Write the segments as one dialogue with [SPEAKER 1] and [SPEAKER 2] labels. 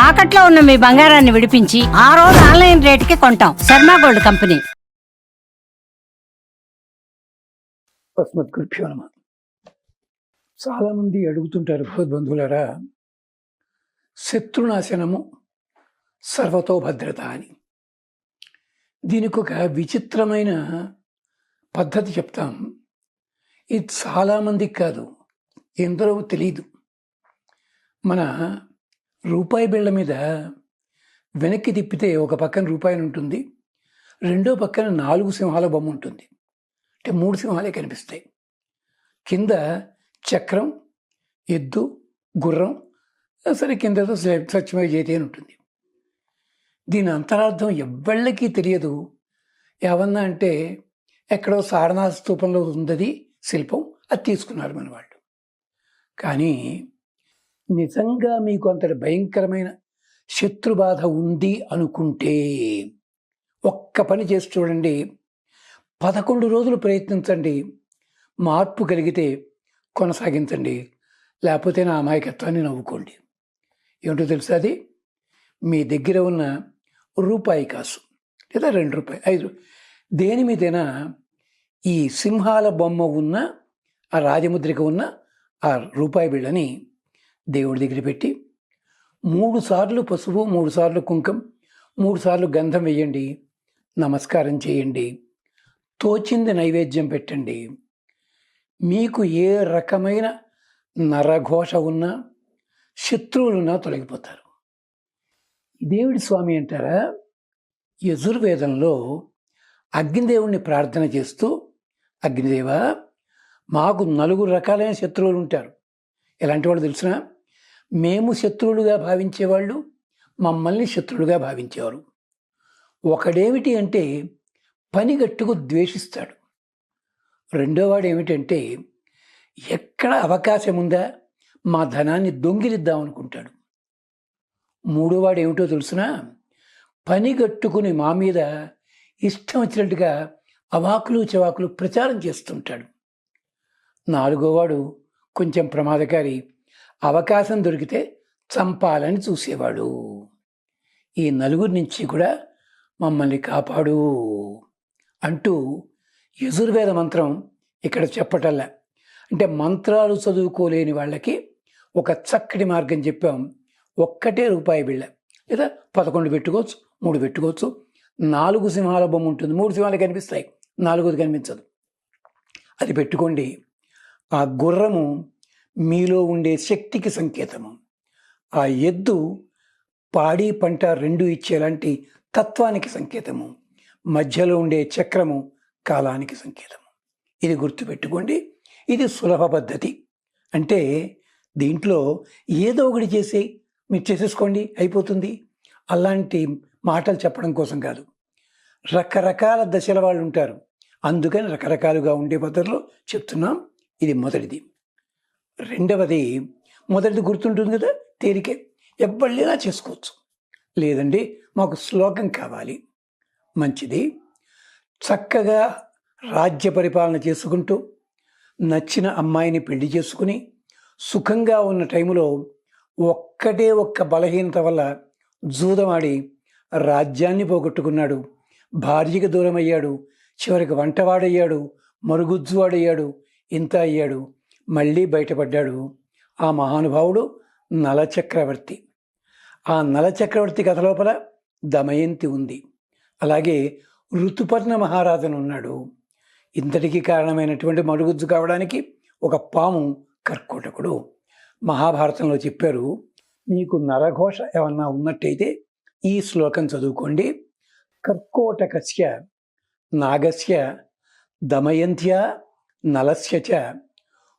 [SPEAKER 1] తాకట్లో ఉన్న మీ బంగారాన్ని విడిపించి ఆ రోజు ఆన్లైన్ రేటుకి కొంటాం. Sharma gold company.
[SPEAKER 2] అస్మద్గురుభ్యో నమః. చాలా మంది అడుగుతుంటారు, భగవద్బంధువులారా, శత్రునాశనము సర్వతో భద్రత అని. దీనికి ఒక విచిత్రమైన పద్ధతి చెప్తాం. ఇది చాలామందికి కాదు, ఎందరో తెలియదు. మన రూపాయి బిళ్ళ మీద వెనక్కి తిప్పితే ఒక పక్కన రూపాయి ఉంటుంది, రెండో పక్కన 4 సింహాల బొమ్మ ఉంటుంది. అంటే 3 సింహాలే కనిపిస్తాయి. కింద చక్రం, ఎద్దు, గుర్రం, సరే కిందతో సత్యమయ జయతే అని ఉంటుంది. దీని అంతరార్థం ఎవ్వళ్ళకి తెలియదు. ఏమన్నా అంటే ఎక్కడో సారనాథ స్తూపంలో ఉందది శిల్పం, అది తీసుకున్నారు మన వాళ్ళు. కానీ నిజంగా మీకు అంతటి భయంకరమైన శత్రుబాధ ఉంది అనుకుంటే ఒక్క పని చేసి చూడండి. 11 రోజులు ప్రయత్నించండి. మార్పు కలిగితే కొనసాగించండి, లేకపోతే నా అమాయకత్వాన్ని నవ్వుకోండి. ఏమిటో తెలుసా? అది మీ దగ్గర ఉన్న రూపాయి కాసు లేదా 2 రూపాయలు, 5 దేని మీదైనా ఈ సింహాల బొమ్మ ఉన్న ఆ రాజముద్రిక ఉన్న ఆ రూపాయి బిళ్ళని దేవుడి దగ్గర పెట్టి 3 సార్లు పసుపు, 3 సార్లు కుంకం, 3 సార్లు గంధం వేయండి. నమస్కారం చేయండి. తోచింది నైవేద్యం పెట్టండి. మీకు ఏ రకమైన నరఘోష ఉన్నా, శత్రువులున్నా తొలగిపోతారు. దేవుడి స్వామి అంటారా, యజుర్వేదంలో అగ్నిదేవుణ్ణి ప్రార్థన చేస్తూ, అగ్నిదేవ, మాకు 4 రకాలైన శత్రువులు ఉంటారు. ఎలాంటి వాళ్ళు తెలిసిన? మేము శత్రువులుగా భావించేవాళ్ళు, మమ్మల్ని శత్రువులుగా భావించేవారు. ఒకడేమిటి అంటే పనిగట్టుకు ద్వేషిస్తాడు. రెండోవాడు ఏమిటంటే ఎక్కడ అవకాశం ఉందా మా ధనాన్ని దొంగిలిద్దాం అనుకుంటాడు. మూడోవాడు ఏమిటో తెలుసునా? పనిగట్టుకుని మా మీద ఇష్టం వచ్చినట్టుగా అవాకులు చవాకులు ప్రచారం చేస్తుంటాడు. నాలుగోవాడు కొంచెం ప్రమాదకారి, అవకాశం దొరికితే చంపాలని చూసేవాడు. ఈ 4 నుంచి కూడా మమ్మల్ని కాపాడు అంటూ యజుర్వేద మంత్రం ఇక్కడ చెప్పటల్లా. అంటే మంత్రాలు చదువుకోలేని వాళ్ళకి ఒక చక్కటి మార్గం చెప్పాం. ఒక్కటే రూపాయి బిళ్ళ, లేదా 11 పెట్టుకోవచ్చు, 3 పెట్టుకోవచ్చు. 4 సింహాల బొమ్మ ఉంటుంది, 3 సింహాలు కనిపిస్తాయి, 4వది కనిపించదు. అది పెట్టుకోండి. ఆ గుర్రము మీలో ఉండే శక్తికి సంకేతము. ఆ ఎద్దు పాడి పంట 2 ఇచ్చేలాంటి తత్వానికి సంకేతము. మధ్యలో ఉండే చక్రము కాలానికి సంకేతము. ఇది గుర్తుపెట్టుకోండి. ఇది సులభ పద్ధతి. అంటే దీంట్లో ఏదో ఒకటి చేసి మీరు చేసేసుకోండి, అయిపోతుంది, అలాంటి మాటలు చెప్పడం కోసం కాదు. రకరకాల దశల వాళ్ళు ఉంటారు, అందుకని రకరకాలుగా ఉండే పద్ధతిలో చెప్తున్నాం. ఇది మొదటిది. రెండవది, మొదటిది గుర్తుంటుంది కదా, తేలికే, ఎవ్వళ్ళైనా చేసుకోవచ్చు. లేదండి మాకు శ్లోకం కావాలి, మంచిది. చక్కగా రాజ్య పరిపాలన చేసుకుంటూ నచ్చిన అమ్మాయిని పెళ్లి చేసుకుని సుఖంగా ఉన్న టైంలో ఒక్క బలహీనత వల్ల జూదమాడి రాజ్యాన్ని పోగొట్టుకున్నాడు, భార్యకి దూరం అయ్యాడు, చివరికి వంటవాడయ్యాడు, మరుగుజ్జువాడయ్యాడు, ఇంత అయ్యాడు, మళ్ళీ బయటపడ్డాడు. ఆ మహానుభావుడు నలచక్రవర్తి. ఆ నలచక్రవర్తి కథ లోపల దమయంతి ఉంది. అలాగే ఋతుపర్ణ మహారాజును ఉన్నాడు. ఇంతటికీ కారణమైనటువంటి మరుగుజ్జు కావడానికి ఒక పాము కర్కోటకుడు. మహాభారతంలో చెప్పారు. మీకు నరఘోష ఏమన్నా ఉన్నట్టయితే ఈ శ్లోకం చదువుకోండి. కర్కోటకస్య నాగస్య దమయంత్య నలస్య చ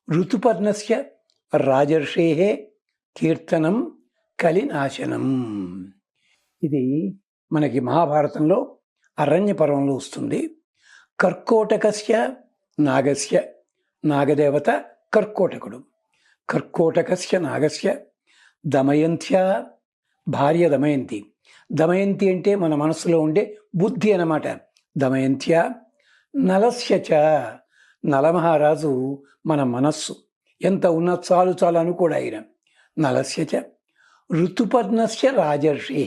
[SPEAKER 2] ఋతుపర్ణస్య రాజర్షేః కీర్తనం కలినాశనం. ఇది మనకి మహాభారతంలో అరణ్య పర్వంలో వస్తుంది. కర్కోటకస్య నాగస్య, నాగదేవత కర్కోటకుడు. కర్కోటకస్య నాగస్య దమయంత్య, భార్య దమయంతి. దమయంతి అంటే మన మనస్సులో ఉండే బుద్ధి అన్నమాట. దమయంత్య నలస్య చ, నలమహారాజు మన మనస్సు. ఎంత ఉన్నా చాలు చాలు అనుకోడు ఆయన. నలస్య చ ఋతుపర్ణస్య రాజర్షి.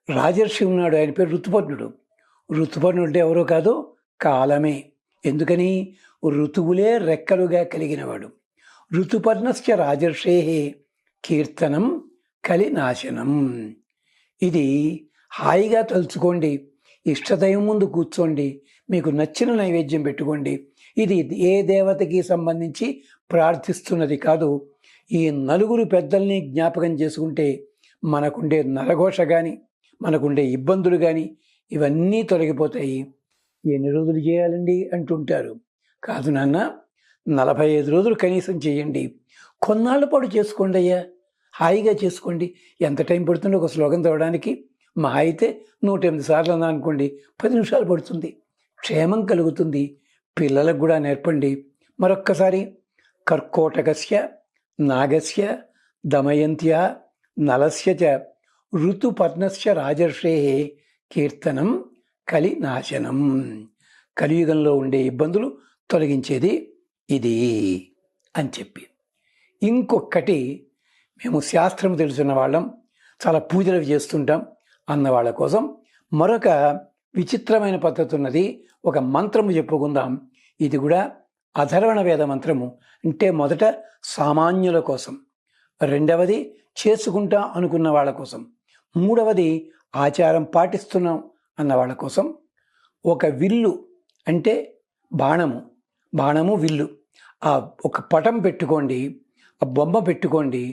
[SPEAKER 2] రాజర్షి ఉన్నాడు, ఆయన పేరు ఋతుపర్ణుడు. ఋతుపర్ణుడు అంటే ఎవరో కాదు, కాలమే. ఎందుకని? ఋతువులే రెక్కలుగా కలిగినవాడు. ఋతుపర్ణస్య రాజర్షే కీర్తనం కలినాశనం. ఇది హాయిగా తలుచుకోండి, ఇష్టదైవం ముందు కూర్చోండి, మీకు నచ్చిన నైవేద్యం పెట్టుకోండి. ఇది ఏ దేవతకి సంబంధించి ప్రార్థిస్తున్నది కాదు. ఈ నలుగురు పెద్దల్ని జ్ఞాపకం చేసుకుంటే మనకుండే నరఘోష కానీ, మనకుండే ఇబ్బందులు కానీ ఇవన్నీ తొలగిపోతాయి. ఎన్ని రోజులు చేయాలండి అంటుంటారు. కాదు నాన్న, 45 రోజులు కనీసం చేయండి. కొన్నాళ్ళ పాటు చేసుకోండి అయ్యా, హాయిగా చేసుకోండి. ఎంత టైం పడుతుందో ఒక శ్లోకం చదవడానికి? మా అయితే 108 సార్లు అన్నా అనుకోండి, 10 నిమిషాలు పడుతుంది. క్షేమం కలుగుతుంది. పిల్లలకు కూడా నేర్పండి. మరొక్కసారి కర్కోటకస్య నాగస్య దమయంత్య నలస్య చ ఋతుపర్ణస్య రాజర్షే కీర్తనం కలినాశనం. కలియుగంలో ఉండే ఇబ్బందులు తొలగించేది ఇది అని చెప్పి, ఇంకొకటి, మేము శాస్త్రం తెలుసున్న వాళ్ళం, చాలా పూజలు చేస్తుంటాం అన్న వాళ్ళ కోసం మరొక విచిత్రమైన పద్ధతి ఉన్నది. ఒక మంత్రము చెప్పుకుందాం. ఇది కూడా అధర్వణ వేద మంత్రము. అంటే మొదట సామాన్యుల కోసం, రెండవది చేసుకుంటా అనుకున్న వాళ్ళ కోసం, మూడవది ఆచారం పాటిస్తున్నాం అన్న వాళ్ళ కోసం. ఒక విల్లు అంటే బాణము విల్లు, ఆ ఒక పటం పెట్టుకోండి, ఆ బొమ్మ పెట్టుకోండి.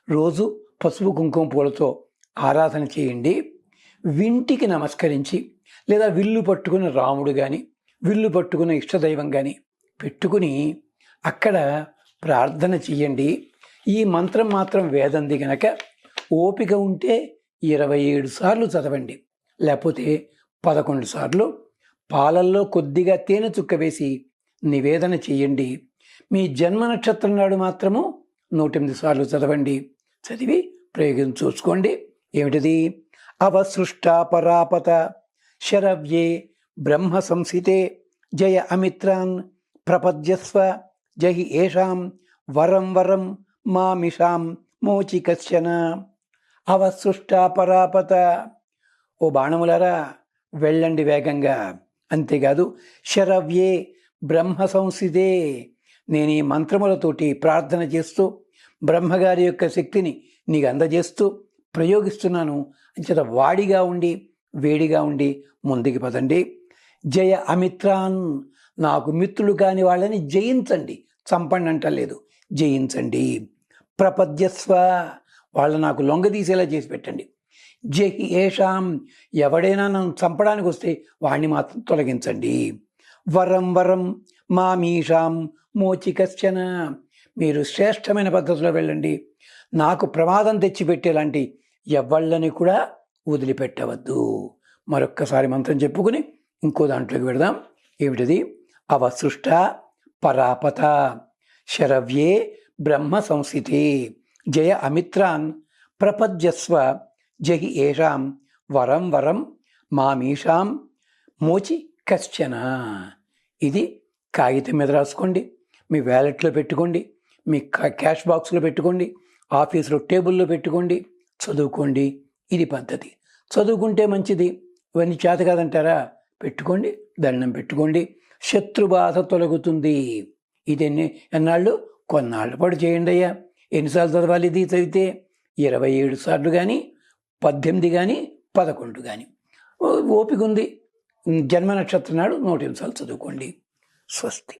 [SPEAKER 2] రోజు పసుపు కుంకుమ పూలతో ఆరాధన చేయండి. వింటికి నమస్కరించి, లేదా విల్లు పట్టుకున్న రాముడు కానీ, విల్లు పట్టుకున్న ఇష్టదైవం కానీ పెట్టుకుని అక్కడ ప్రార్థన చెయ్యండి. ఈ మంత్రం మాత్రం వేదంది గనక ఓపిక ఉంటే 27 సార్లు చదవండి, లేకపోతే 11 సార్లు పాలల్లో కొద్దిగా తేనె చుక్క వేసి నివేదన చెయ్యండి. మీ జన్మ నక్షత్రం నాడు మాత్రము 108 సార్లు చదవండి. చదివి ప్రయోగం చూసుకోండి. ఏమిటిది? అవసృష్ట పరాపత శరవ్యే బ్రహ్మ సంసితే జయ అమిత్రాన్ ప్రపద్యస్వ జహి ఏషాం వరం వరం మామిషాం మోచి కశ్చన. అవసృష్ట పరాపత. ఓ బాణములారా, వెళ్ళండి వేగంగా. అంతేకాదు, శరవ్యే బ్రహ్మ సంసిదే, నేను ఈ మంత్రములతోటి ప్రార్థన చేస్తూ బ్రహ్మగారి యొక్క శక్తిని నీకు అందజేస్తూ ప్రయోగిస్తున్నాను. అంచేత వాడిగా ఉండి వేడిగా ఉండి ముందుకు పదండి. జయ అమిత్రాన్, నాకు మిత్రులు కాని వాళ్ళని జయించండి. చంపండి అంటలేదు, జయించండి. ప్రపద్యస్వ, వాళ్ళ నాకు లొంగదీసేలా చేసి పెట్టండి. జహి ఏషాం, ఎవడైనా నన్ను చంపడానికి వస్తే వాణ్ణి మాత్రం తొలగించండి. వరం వరం మామీషాం మోచి కశ్చన, మీరు శ్రేష్టమైన పద్ధతిలో వెళ్ళండి. నాకు ప్రమాదం తెచ్చిపెట్టేలాంటి ఎవళ్ళని కూడా వదిలిపెట్టవద్దు. మరొక్కసారి మంత్రం చెప్పుకుని ఇంకో దాంట్లోకి వెళదాం. ఏమిటది? అవసృష్ట పరాపత శరవ్యే బ్రహ్మ సంస్థితే జయ అమిత్రాన్ ప్రపద్యస్వ జహి ఏషాం వరం వరం మామీషాం మోచి కశ్చన. ఇది కాగితం మీద రాసుకోండి, మీ వ్యాలెట్లో పెట్టుకోండి, మీ క్యాష్ బాక్స్లో పెట్టుకోండి, ఆఫీసులో టేబుల్లో పెట్టుకోండి, చదువుకోండి. ఇది పద్ధతి. చదువుకుంటే మంచిది. ఇవన్నీ చేత కాదంటారా? పెట్టుకోండి, దండం పెట్టుకోండి. శత్రుబాధ తొలగుతుంది. ఇది ఎన్నాళ్ళు? కొన్నాళ్ళ పాటు చేయండి అయ్యా. ఎన్నిసార్లు చదవాలి ఇది? చదివితే 27 సార్లు కానీ, 18 కానీ, 11 కానీ. ఓపిక ఉంది. జన్మ నక్షత్రం నాడు 108 సార్లు చదువుకోండి. స్వస్తి.